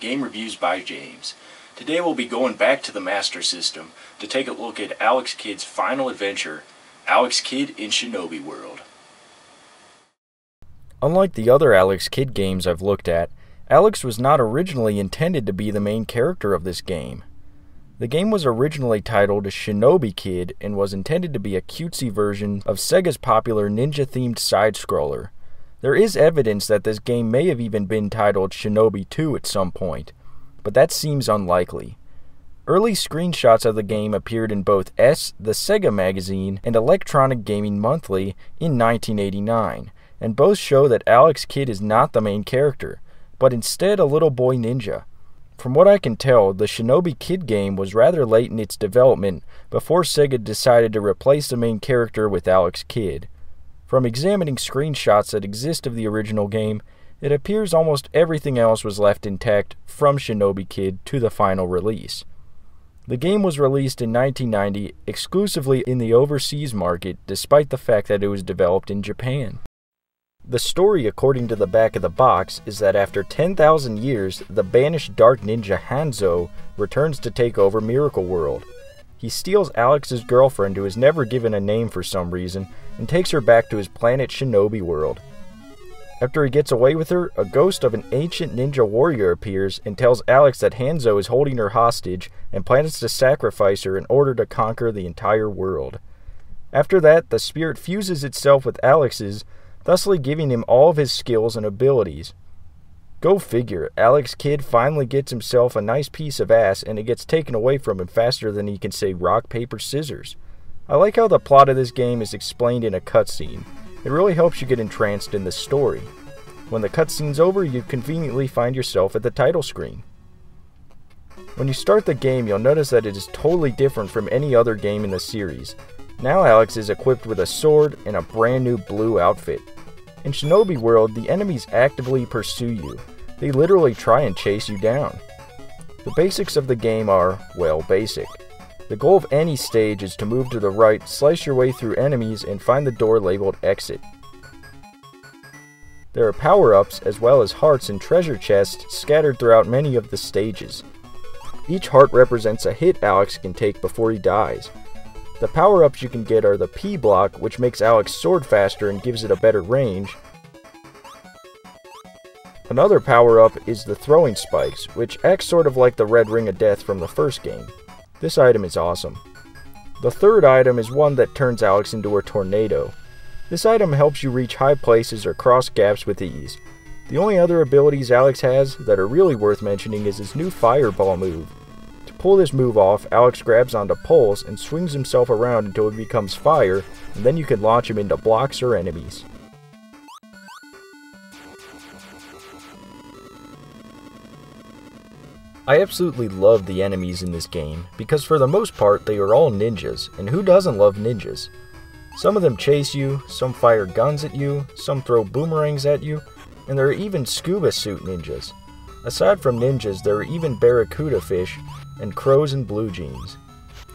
Game Reviews by James. Today we'll be going back to the Master System to take a look at Alex Kidd's final adventure, Alex Kidd in Shinobi World. Unlike the other Alex Kidd games I've looked at, Alex was not originally intended to be the main character of this game. The game was originally titled Shinobi Kid and was intended to be a cutesy version of Sega's popular ninja-themed side-scroller. There is evidence that this game may have even been titled Shinobi 2 at some point, but that seems unlikely. Early screenshots of the game appeared in both the Sega magazine and Electronic Gaming Monthly in 1989, and both show that Alex Kidd is not the main character, but instead a little boy ninja. From what I can tell, the Shinobi Kid game was rather late in its development before Sega decided to replace the main character with Alex Kidd. From examining screenshots that exist of the original game, it appears almost everything else was left intact from Shinobi Kid to the final release. The game was released in 1990 exclusively in the overseas market, despite the fact that it was developed in Japan. The story, according to the back of the box, is that after 10,000 years, the banished dark ninja Hanzo returns to take over Miracle World. He steals Alex's girlfriend, who is never given a name for some reason, and takes her back to his planet Shinobi World. After he gets away with her, a ghost of an ancient ninja warrior appears and tells Alex that Hanzo is holding her hostage and plans to sacrifice her in order to conquer the entire world. After that, the spirit fuses itself with Alex's, thusly giving him all of his skills and abilities. Go figure, Alex Kidd finally gets himself a nice piece of ass and it gets taken away from him faster than he can say rock, paper, scissors. I like how the plot of this game is explained in a cutscene. It really helps you get entranced in the story. When the cutscene's over, you conveniently find yourself at the title screen. When you start the game, you'll notice that it is totally different from any other game in the series. Now Alex is equipped with a sword and a brand new blue outfit. In Shinobi World, the enemies actively pursue you. They literally try and chase you down. The basics of the game are, well, basic. The goal of any stage is to move to the right, slice your way through enemies, and find the door labeled Exit. There are power-ups as well as hearts and treasure chests scattered throughout many of the stages. Each heart represents a hit Alex can take before he dies. The power-ups you can get are the P block, which makes Alex's sword faster and gives it a better range. Another power-up is the throwing spikes, which acts sort of like the red ring of death from the first game. This item is awesome. The third item is one that turns Alex into a tornado. This item helps you reach high places or cross gaps with ease. The only other abilities Alex has that are really worth mentioning is his new fireball move. To pull this move off, Alex grabs onto poles and swings himself around until he becomes fire, and then you can launch him into blocks or enemies. I absolutely love the enemies in this game, because for the most part they are all ninjas, and who doesn't love ninjas? Some of them chase you, some fire guns at you, some throw boomerangs at you, and there are even scuba suit ninjas. Aside from ninjas, there are even barracuda fish, and crows and blue jeans.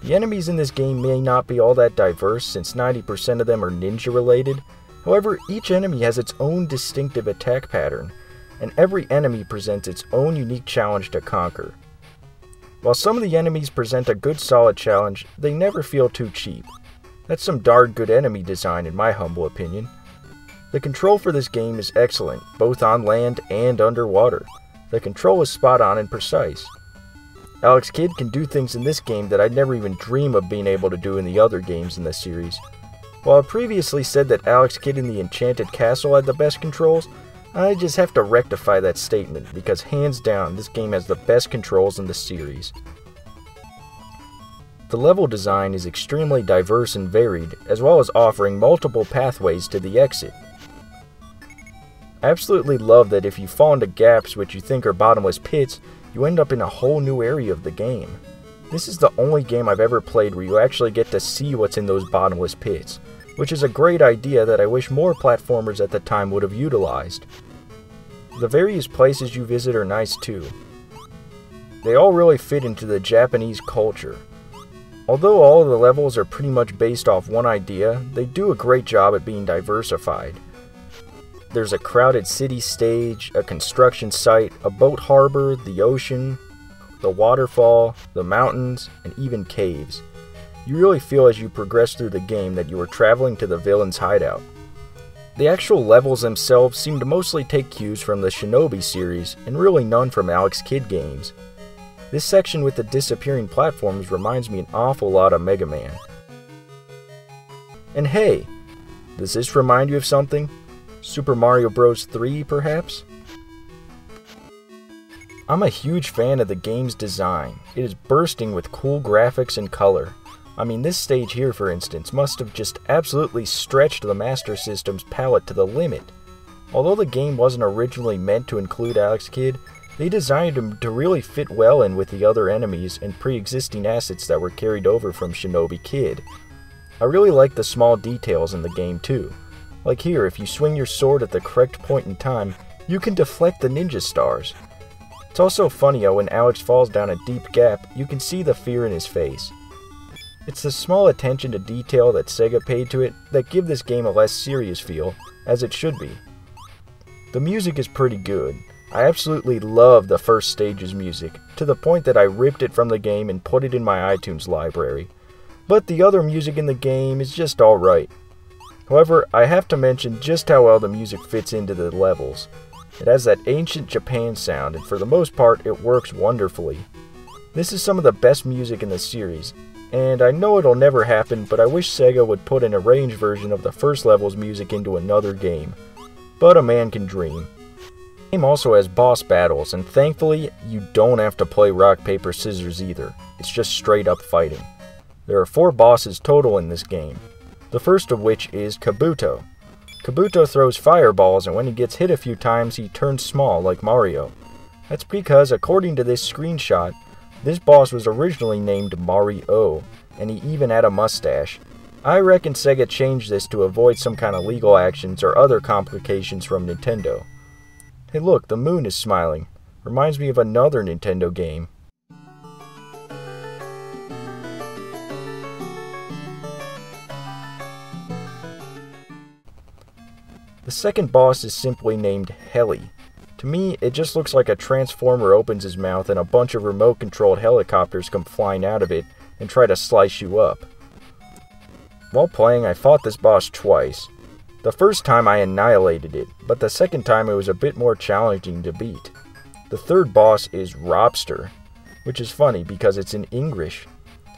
The enemies in this game may not be all that diverse since 90% of them are ninja related, however each enemy has its own distinctive attack pattern, and every enemy presents its own unique challenge to conquer. While some of the enemies present a good solid challenge, they never feel too cheap. That's some darn good enemy design in my humble opinion. The control for this game is excellent, both on land and underwater. The control is spot on and precise. Alex Kidd can do things in this game that I'd never even dream of being able to do in the other games in this series. While I previously said that Alex Kidd in the Enchanted Castle had the best controls, I just have to rectify that statement, because hands down, this game has the best controls in the series. The level design is extremely diverse and varied, as well as offering multiple pathways to the exit. I absolutely love that if you fall into gaps which you think are bottomless pits, you end up in a whole new area of the game. This is the only game I've ever played where you actually get to see what's in those bottomless pits, which is a great idea that I wish more platformers at the time would have utilized. The various places you visit are nice too. They all really fit into the Japanese culture. Although all of the levels are pretty much based off one idea, they do a great job at being diversified. there's a crowded city stage, a construction site, a boat harbor, the ocean, the waterfall, the mountains, and even caves. You really feel as you progress through the game that you are traveling to the villain's hideout. The actual levels themselves seem to mostly take cues from the Shinobi series, and really none from Alex Kidd games. This section with the disappearing platforms reminds me an awful lot of Mega Man. And hey, does this remind you of something? Super Mario Bros. 3, perhaps? I'm a huge fan of the game's design. It is bursting with cool graphics and color. I mean, this stage here, for instance, must have just absolutely stretched the Master System's palette to the limit. Although the game wasn't originally meant to include Alex Kidd, they designed him to really fit well in with the other enemies and pre-existing assets that were carried over from Shinobi Kid. I really like the small details in the game too. Like here, if you swing your sword at the correct point in time, you can deflect the ninja stars. It's also funny how when Alex falls down a deep gap, you can see the fear in his face. It's the small attention to detail that Sega paid to it that give this game a less serious feel, as it should be. The music is pretty good. I absolutely love the first stage's music, to the point that I ripped it from the game and put it in my iTunes library. But the other music in the game is just alright. However, I have to mention just how well the music fits into the levels. It has that ancient Japan sound, and for the most part, it works wonderfully. This is some of the best music in the series, and I know it'll never happen, but I wish Sega would put an arranged version of the first level's music into another game. But a man can dream. The game also has boss battles, and thankfully, you don't have to play rock, paper, scissors either. It's just straight up fighting. There are 4 bosses total in this game, the first of which is Kabuto. Kabuto throws fireballs, and when he gets hit a few times, he turns small like Mario. That's because, according to this screenshot, this boss was originally named Mario, and he even had a mustache. I reckon Sega changed this to avoid some kind of legal actions or other complications from Nintendo. Hey look, the moon is smiling. Reminds me of another Nintendo game. The second boss is simply named Heli. To me, it just looks like a transformer opens his mouth and a bunch of remote-controlled helicopters come flying out of it and try to slice you up. While playing, I fought this boss twice. The first time I annihilated it, but the second time it was a bit more challenging to beat. The third boss is Robster, which is funny because it's in English.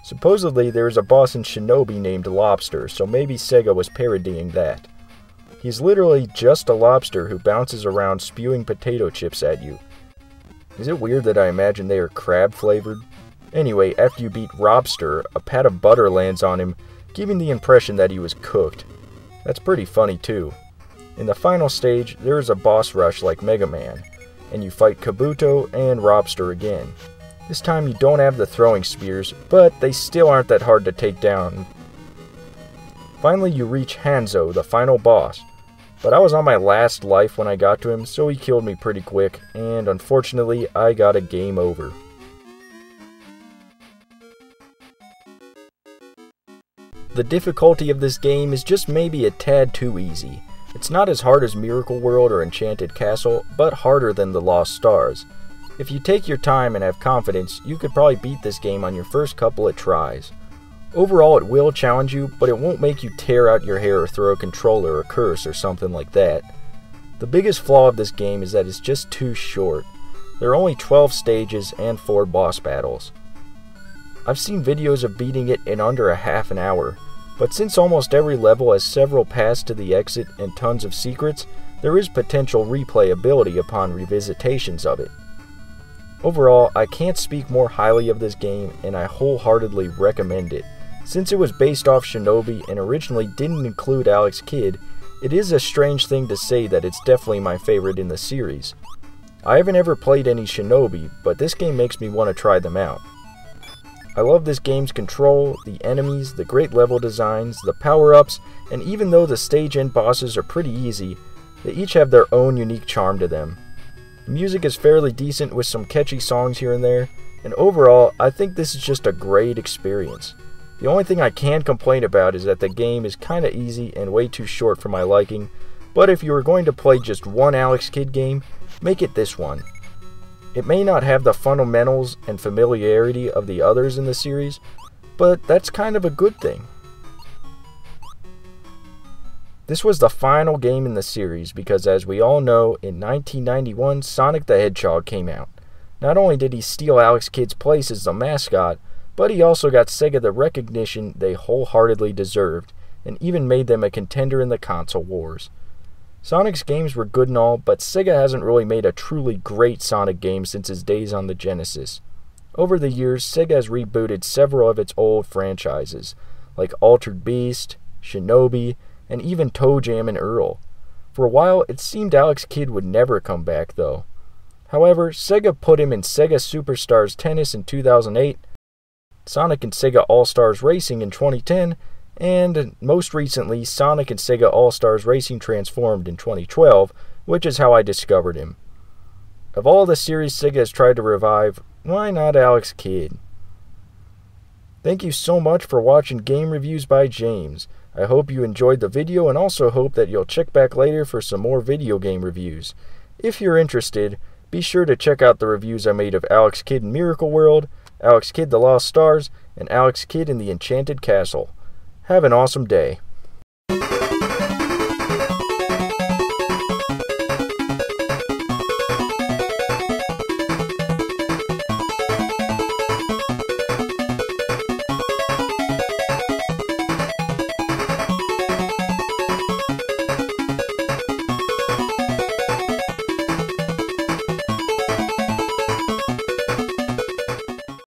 Supposedly there is a boss in Shinobi named Lobster, so maybe Sega was parodying that. He's literally just a lobster who bounces around spewing potato chips at you. Is it weird that I imagine they are crab flavored? Anyway, after you beat Robster, a pat of butter lands on him, giving the impression that he was cooked. That's pretty funny too. In the final stage, there is a boss rush like Mega Man, and you fight Kabuto and Robster again. This time you don't have the throwing spears, but they still aren't that hard to take down. Finally you reach Hanzo, the final boss. But I was on my last life when I got to him, so he killed me pretty quick, and unfortunately, I got a game over. The difficulty of this game is just maybe a tad too easy. It's not as hard as Miracle World or Enchanted Castle, but harder than the Lost Stars. If you take your time and have confidence, you could probably beat this game on your first couple of tries. Overall, it will challenge you, but it won't make you tear out your hair or throw a controller or curse or something like that. The biggest flaw of this game is that it's just too short. There are only 12 stages and 4 boss battles. I've seen videos of beating it in under a half an hour, but since almost every level has several paths to the exit and tons of secrets, there is potential replayability upon revisitations of it. Overall, I can't speak more highly of this game, and I wholeheartedly recommend it. Since it was based off Shinobi and originally didn't include Alex Kidd, it is a strange thing to say that it's definitely my favorite in the series. I haven't ever played any Shinobi, but this game makes me want to try them out. I love this game's control, the enemies, the great level designs, the power-ups, and even though the stage end bosses are pretty easy, they each have their own unique charm to them. The music is fairly decent with some catchy songs here and there, and overall, I think this is just a great experience. The only thing I can complain about is that the game is kinda easy and way too short for my liking, but if you are going to play just one Alex Kidd game, make it this one. It may not have the fundamentals and familiarity of the others in the series, but that's kind of a good thing. This was the final game in the series because, as we all know, in 1991, Sonic the Hedgehog came out. Not only did he steal Alex Kidd's place as the mascot, but he also got Sega the recognition they wholeheartedly deserved, and even made them a contender in the console wars. Sonic's games were good and all, but Sega hasn't really made a truly great Sonic game since his days on the Genesis. Over the years, Sega has rebooted several of its old franchises, like Altered Beast, Shinobi, and even Toe Jam and Earl. For a while, it seemed Alex Kidd would never come back, though. However, Sega put him in Sega Superstars Tennis in 2008, Sonic and Sega All-Stars Racing in 2010, and most recently, Sonic and Sega All-Stars Racing Transformed in 2012, which is how I discovered him. Of all the series Sega has tried to revive, why not Alex Kidd? Thank you so much for watching Game Reviews by James. I hope you enjoyed the video and also hope that you'll check back later for some more video game reviews. If you're interested, be sure to check out the reviews I made of Alex Kidd in Miracle World, Alex Kidd the Lost Stars, and Alex Kidd in the Enchanted Castle. Have an awesome day.